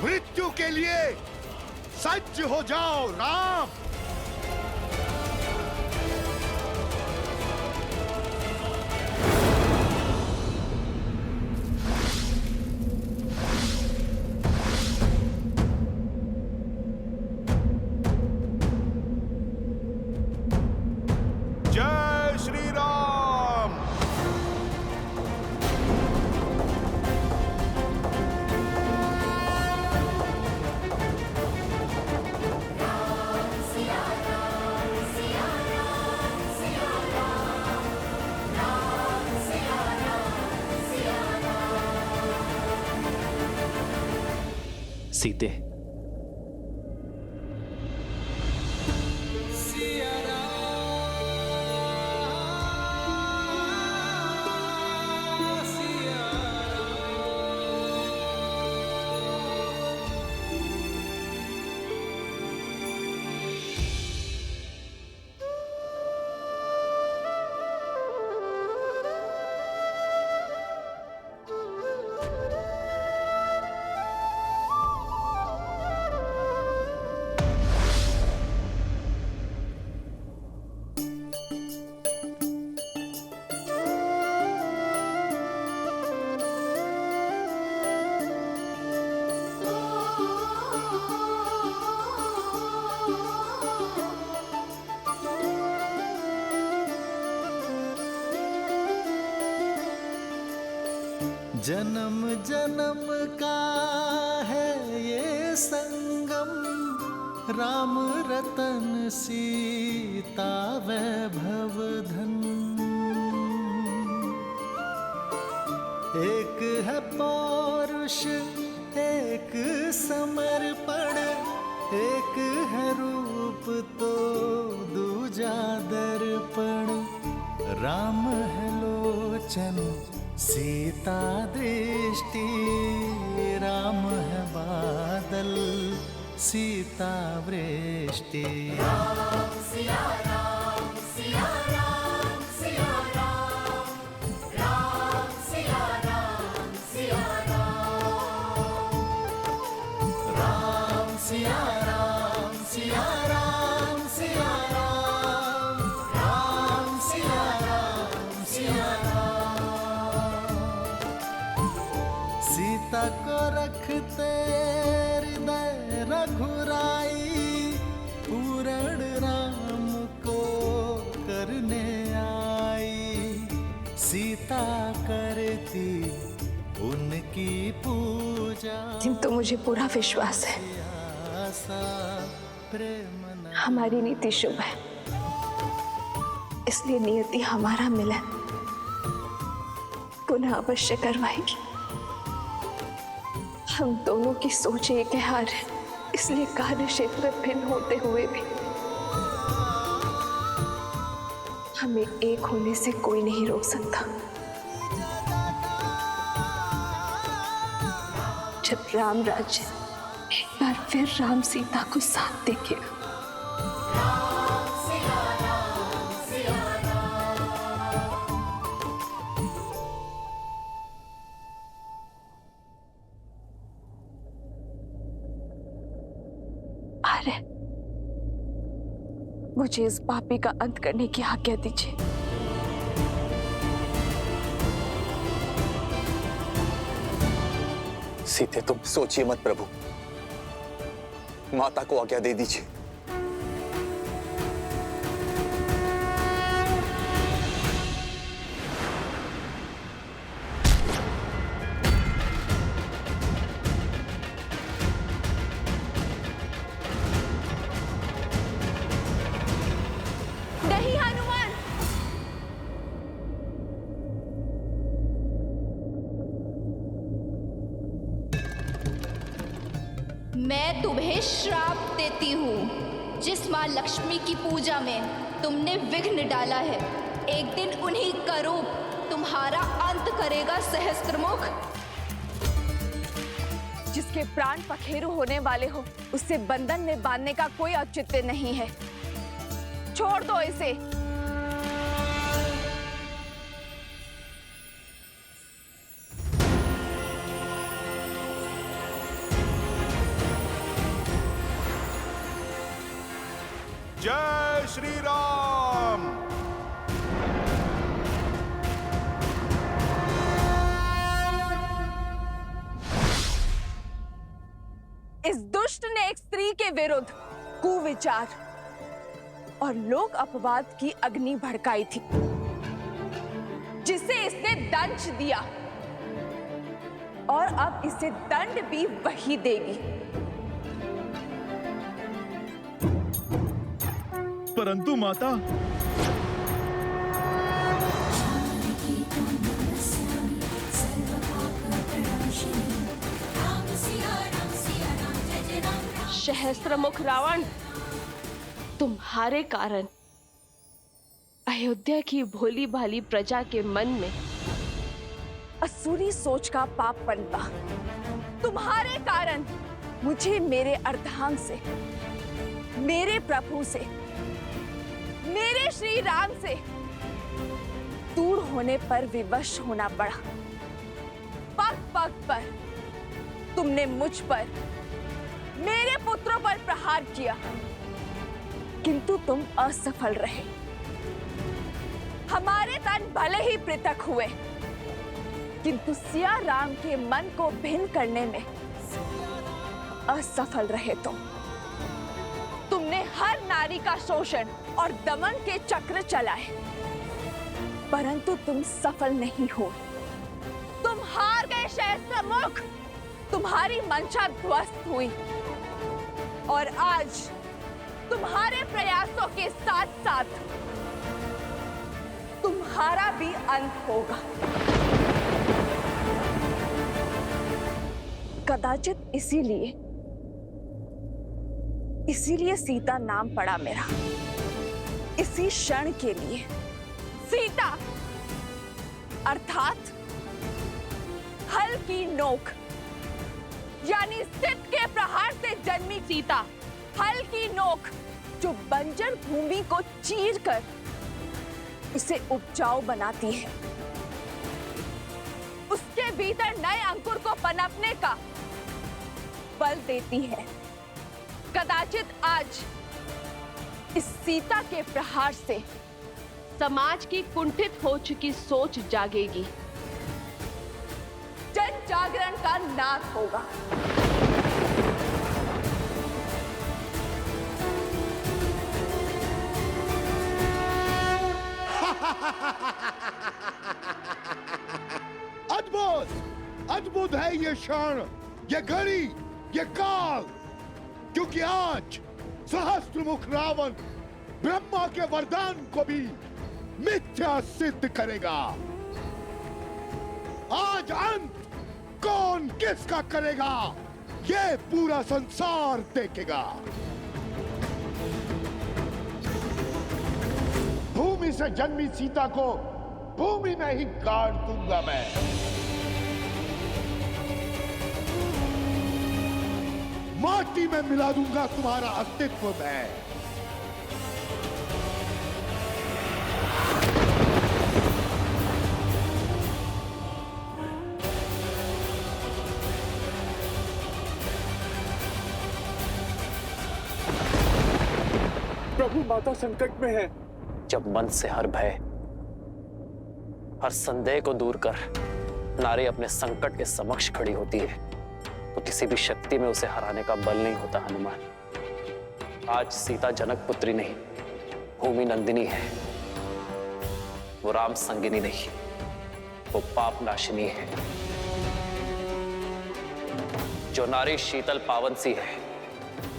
मृत्यु के लिए सज्ज हो जाओ राम। जय श्री राम। सीते, जन्म जन्म का है ये संगम, राम रतन सीता वैभव धन। एक है पौरुष एक समर्पण, एक है रूप तो दूजा दर्पण। राम है लोचन सीता दृष्टि, राम है बादल सीता वृष्टि। राम सिया राम सिया राम सिया राम, राम सिया राम सिया राम, राम सिया राम सिया राम सिया राम, राम सिया राम सिया राम। सीता को रखते हृदय रघुराई, पूर्ण राम को करने आई। सीता करती उनकी पूजा, किंतु मुझे पूरा विश्वास है प्रेम हमारी नीति शुभ है, इसलिए नियति हमारा मिलन पुनः अवश्य करवाएगी। हम दोनों की सोच एक है हार है, इसलिए कार्य क्षेत्र भिन्न होते हुए भी हमें एक होने से कोई नहीं रोक सकता। जब राम राज्य एक बार फिर राम सीता को साथ देखेगा, राम सिया राम सिया राम। आर्य, मुझे इस पापी का अंत करने की आज्ञा दीजिए। सीते तुम सोचिए मत प्रभु, माता को आज्ञा दे दीजिए। नहीं हनुमान, मैं तुम्हें श्राप देती हूँ। जिस माँ लक्ष्मी की पूजा में तुमने विघ्न डाला है, एक दिन उन्हीं का रूप तुम्हारा अंत करेगा सहस्त्रमुख। जिसके प्राण पखेरु होने वाले हो, उसे बंधन में बांधने का कोई औचित्य नहीं है। छोड़ दो इसे। जय श्री राम। इस दुष्ट ने एक स्त्री के विरुद्ध कुविचार और लोक अपवाद की अग्नि भड़काई थी, जिसे इसने दंश दिया और अब इसे दंड भी वही देगी। परंतु माता, सहस्त्रमुख रावण, तुम्हारे कारण अयोध्या की भोली भाली प्रजा के मन में असुरी सोच का पाप पनपा। तुम्हारे कारण मुझे मेरे अर्धांग से, मेरे प्रभु से, मेरे श्री राम से दूर होने पर विवश होना पड़ा। पग पग पर तुमने मुझ पर, मेरे पुत्रों पर प्रहार किया, किंतु तुम असफल रहे। हमारे तन भले ही पृथक हुए, किंतु सिया राम के मन को भिन्न करने में असफल रहे तुमने हर नारी का शोषण और दमन के चक्र चलाए, परंतु तुम सफल नहीं हो। तुम हार गए सहस्त्रमुख, तुम्हारी मंशा ध्वस्त हुई और आज तुम्हारे प्रयासों के साथ साथ तुम्हारा भी अंत होगा। कदाचित इसीलिए सीता नाम पड़ा मेरा। इसी क्षण के लिए सीता अर्थात हल की नोक, यानी सिद्ध के प्रहार से जन्मी सीता, हल की नोक जो बंजर भूमि को चीरकर इसे उपजाऊ बनाती है, उसके भीतर नए अंकुर को पनपने का बल देती है। कदाचित आज इस सीता के प्रहार से समाज की कुंठित हो चुकी सोच जागेगी, जन जागरण का नाश होगा। अद्भुत अद्भुत है ये क्षण, ये घड़ी, ये काल, क्योंकि आज सहस्त्रमुख रावण ब्रह्मा के वरदान को भी मिथ्या सिद्ध करेगा। आज अंत कौन किसका करेगा, ये पूरा संसार देखेगा। भूमि से जन्मी सीता को भूमि में ही गाड़ दूंगा मैं। माटी में मिला दूंगा तुम्हारा अस्तित्व में। प्रभु, माता संकट में है। जब मन से हर भय, हर संदेह को दूर कर नारी अपने संकट के समक्ष खड़ी होती है, तो किसी भी शक्ति में उसे हराने का बल नहीं होता। हनुमान, आज सीता जनक पुत्री नहीं, भूमि नंदिनी है। वो राम संगिनी नहीं, वो पाप नाशिनी है। जो नारी शीतल पावन सी है,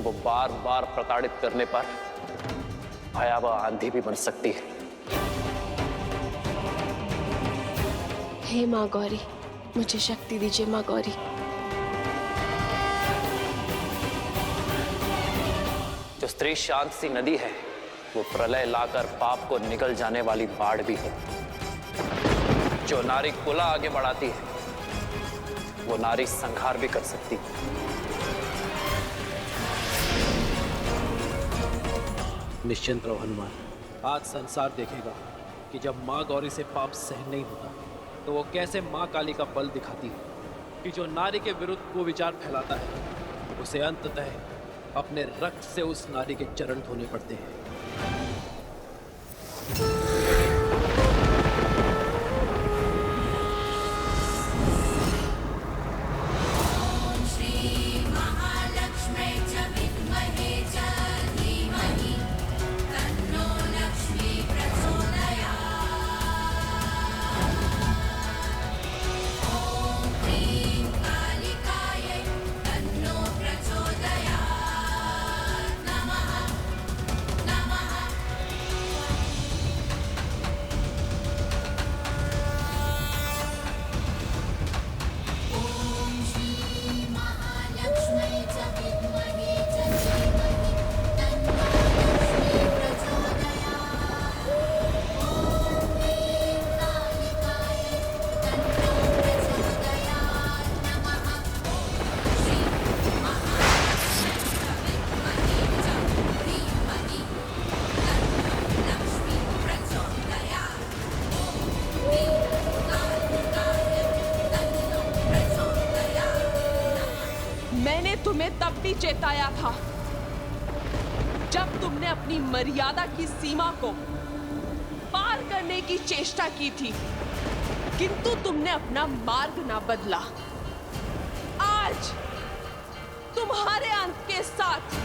वो बार बार प्रताड़ित करने पर भयावह आंधी भी बन सकती है। हे माँ गौरी, मुझे शक्ति दीजिए माँ गौरी। जो स्त्री शांत सी नदी है, वो प्रलय लाकर पाप को निगल जाने वाली बाढ़ भी है। जो नारी कुला आगे बढ़ाती है, वो नारी संहार भी कर सकती है। निश्चिंत रहो हनुमान, आज संसार देखेगा कि जब माँ गौरी से पाप सहन नहीं होता तो वो कैसे माँ काली का बल दिखाती है कि जो नारी के विरुद्ध को विचार फैलाता है, उसे अंततः अपने रक्त से उस नारी के चरण धोने पड़ते हैं। मैंने तुम्हें तब भी चेताया था जब तुमने अपनी मर्यादा की सीमा को पार करने की चेष्टा की थी, किंतु तुमने अपना मार्ग ना बदला। आज तुम्हारे अंत के साथ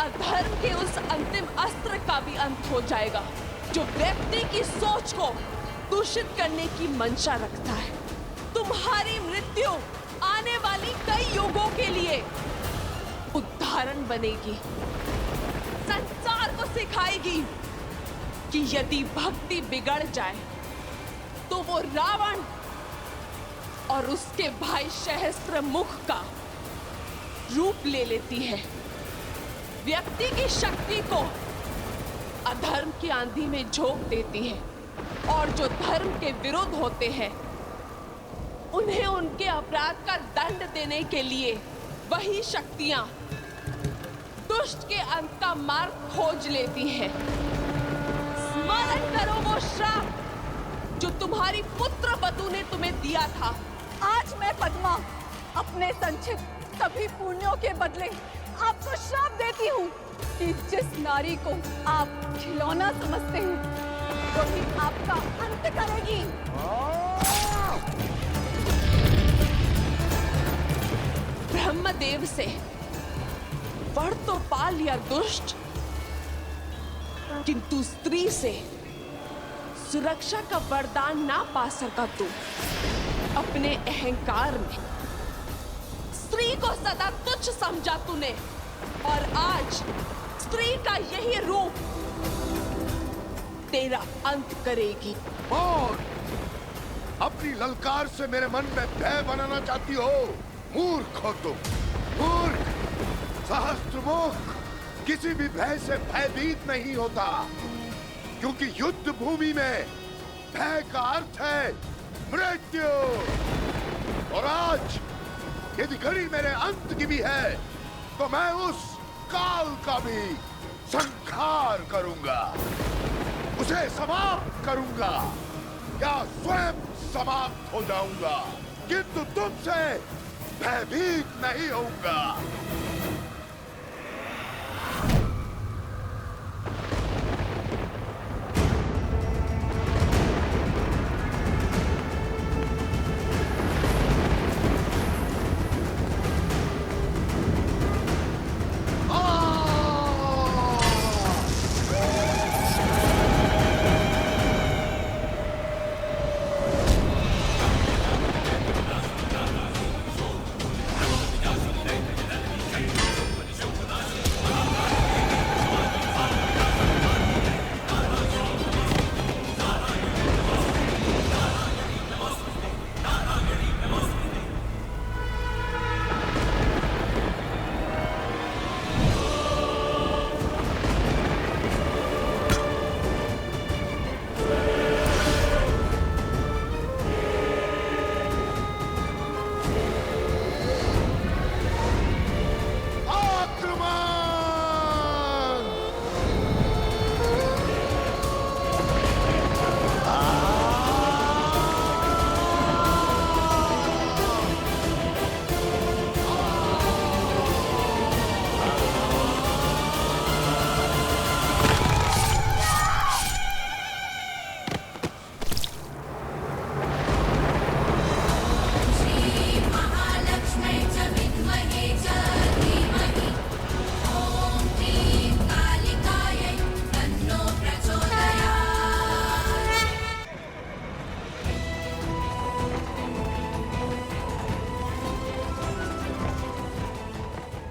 अधर्म के उस अंतिम अस्त्र का भी अंत हो जाएगा जो व्यक्ति की सोच को दूषित करने की मंशा रखता है। तुम्हारी मृत्यु आने वाली कई युगों के लिए उदाहरण बनेगी, संसार को सिखाएगी कि यदि भक्ति बिगड़ जाए तो वो रावण और उसके भाई सहस्त्रमुख का रूप ले लेती है। व्यक्ति की शक्ति को अधर्म की आंधी में झोंक देती है और जो धर्म के विरुद्ध होते हैं उन्हें उनके अपराध का दंड देने के लिए वही शक्तियां दुष्ट के अंत का मार्ग खोज लेती हैं। स्मरण करो वो श्राप जो तुम्हारी पुत्र वधु ने तुम्हें दिया था। आज मैं पद्मा अपने संचित सभी पुण्यों के बदले आपको श्राप देती हूँ कि जिस नारी को आप खिलौना समझते हैं वही आपका अंत करेगी। ब्रह्मदेव से वर तो पा लिया दुष्ट, किंतु स्त्री से सुरक्षा का वरदान ना पा सका तू। अपने अहंकार में स्त्री को सदा तुच्छ समझा तूने और आज स्त्री का यही रूप तेरा अंत करेगी। और अपनी ललकार से मेरे मन में भय बनाना चाहती हो? मूर्ख हो तुम, मूर्ख। सहस्त्रमुख किसी भी भय से भयभीत नहीं होता, क्योंकि युद्ध भूमि में भय का अर्थ है मृत्यु। और आज यदि घड़ी मेरे अंत की भी है तो मैं उस काल का भी संहार करूंगा, उसे समाप्त करूंगा या स्वयं समाप्त हो जाऊंगा, किंतु तुमसे भयभीत नहीं होऊंगा।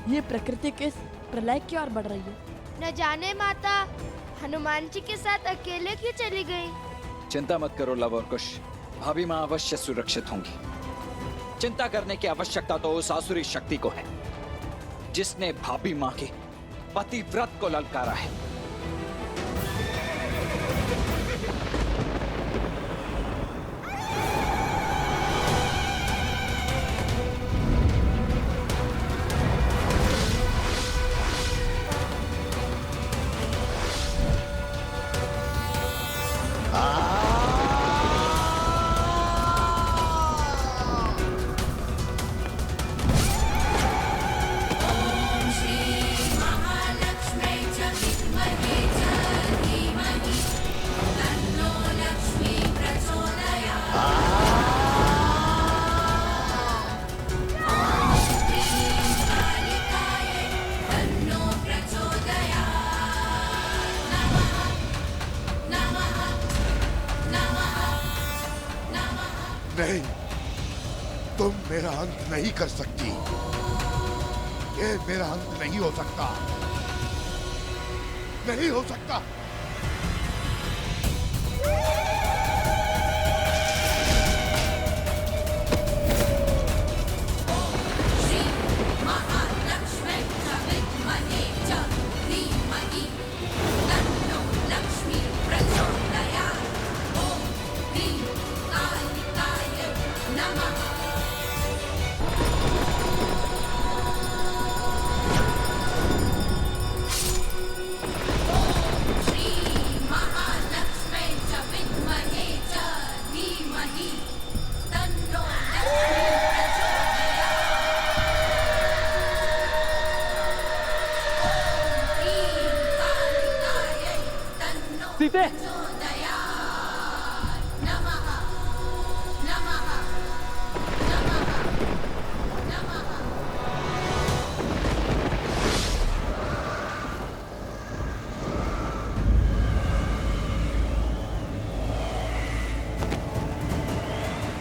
ये प्रकृति के प्रलय की ओर बढ़ रही है। न जाने माता हनुमान जी के साथ अकेले क्यों चली गई? चिंता मत करो लव और कुश, भाभी माँ अवश्य सुरक्षित होंगी। चिंता करने की आवश्यकता तो उस आसुरी शक्ति को है जिसने भाभी माँ के पतिव्रत को ललकारा है। मेरा अंत नहीं कर सकती। ये मेरा अंत नहीं हो सकता, नहीं हो सकता। सीते,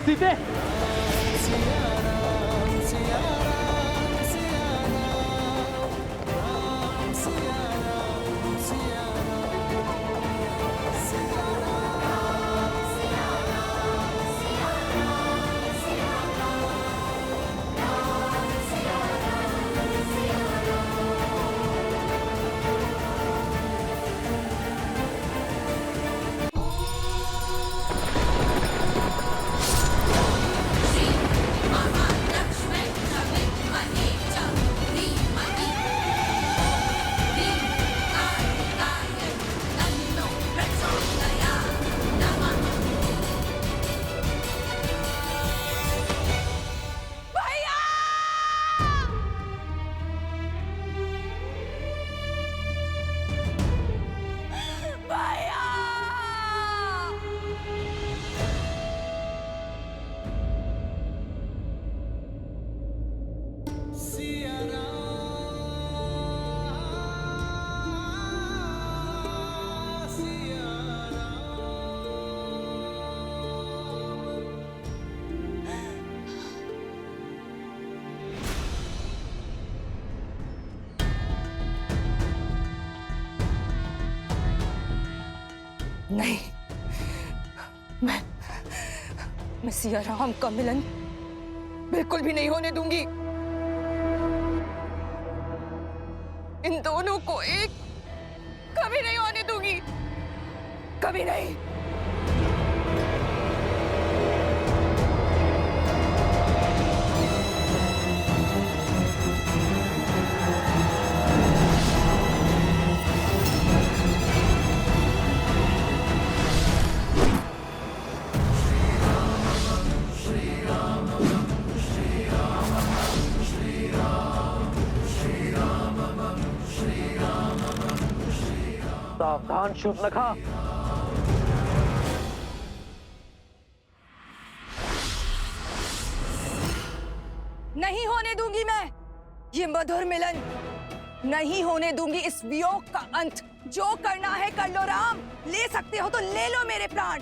सीते, नहीं, मैं सिया राम का मिलन बिल्कुल भी नहीं होने दूंगी। इन दोनों को एक कभी नहीं होने दूंगी, कभी नहीं। सावधान शूर्पणखा। नहीं होने दूंगी मैं ये मधुर मिलन, नहीं होने दूंगी इस वियोग का अंत। जो करना है कर लो राम, ले सकते हो तो ले लो मेरे प्राण,